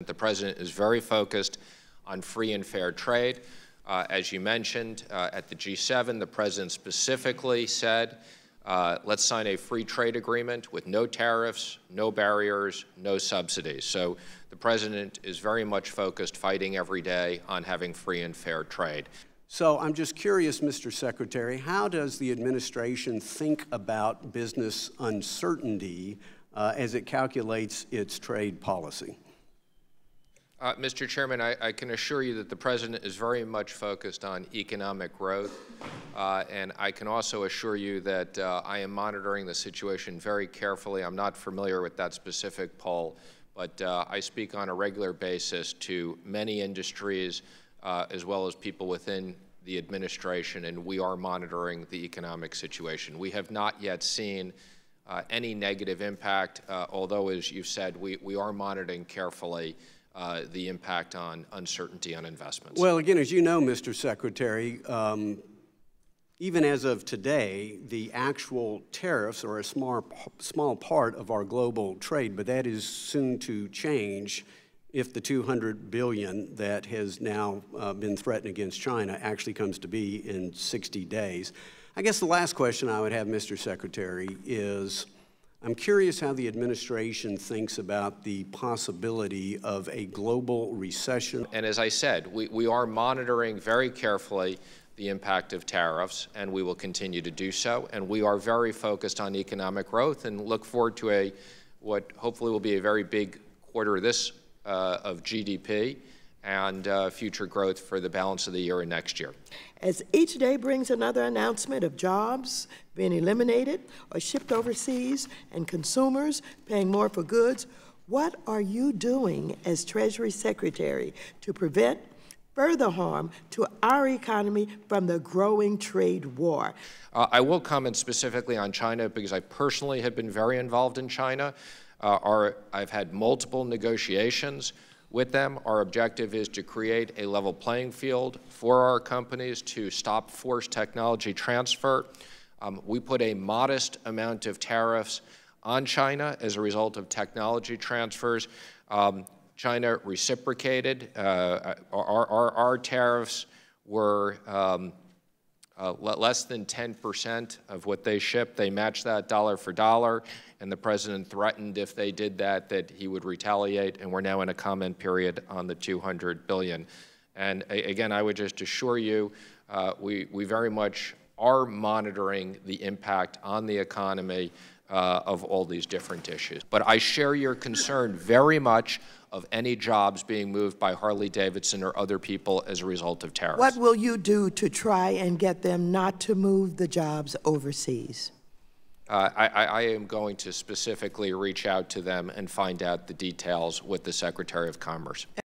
The President is very focused on free and fair trade. As you mentioned, at the G7, the President specifically said, let's sign a free trade agreement with no tariffs, no barriers, no subsidies. So the President is very much focused, fighting every day on having free and fair trade. So I'm just curious, Mr. Secretary, how does the administration think about business uncertainty as it calculates its trade policy? Mr. Chairman, I can assure you that the President is very much focused on economic growth, and I can also assure you that I am monitoring the situation very carefully. I'm not familiar with that specific poll, but I speak on a regular basis to many industries as well as people within the administration, and we are monitoring the economic situation. We have not yet seen any negative impact, although, as you've said, we are monitoring carefully the impact on uncertainty on investments. Well, again, as you know, Mr. Secretary, even as of today, the actual tariffs are a small part of our global trade, but that is soon to change if the $200 billion that has now been threatened against China actually comes to be in 60 days. I guess the last question I would have, Mr. Secretary, is I'm curious how the administration thinks about the possibility of a global recession. And as I said, we are monitoring very carefully the impact of tariffs, and we will continue to do so. And we are very focused on economic growth and look forward to what hopefully will be a very big quarter of GDP and future growth for the balance of the year and next year. As each day brings another announcement of jobs being eliminated or shipped overseas and consumers paying more for goods, what are you doing as Treasury Secretary to prevent further harm to our economy from the growing trade war? I will comment specifically on China because I personally have been very involved in China. I've had multiple negotiations with them. Our objective is to create a level playing field for our companies to stop forced technology transfer. We put a modest amount of tariffs on China as a result of technology transfers. China reciprocated. Our tariffs were less than 10% of what they shipped. They matched that dollar for dollar, and the President threatened if they did that he would retaliate, and we're now in a comment period on the $200 billion. And again, I would just assure you, we very much are monitoring the impact on the economy of all these different issues. But I share your concern very much of any jobs being moved by Harley-Davidson or other people as a result of tariffs. What will you do to try and get them not to move the jobs overseas? I am going to specifically reach out to them and find out the details with the Secretary of Commerce.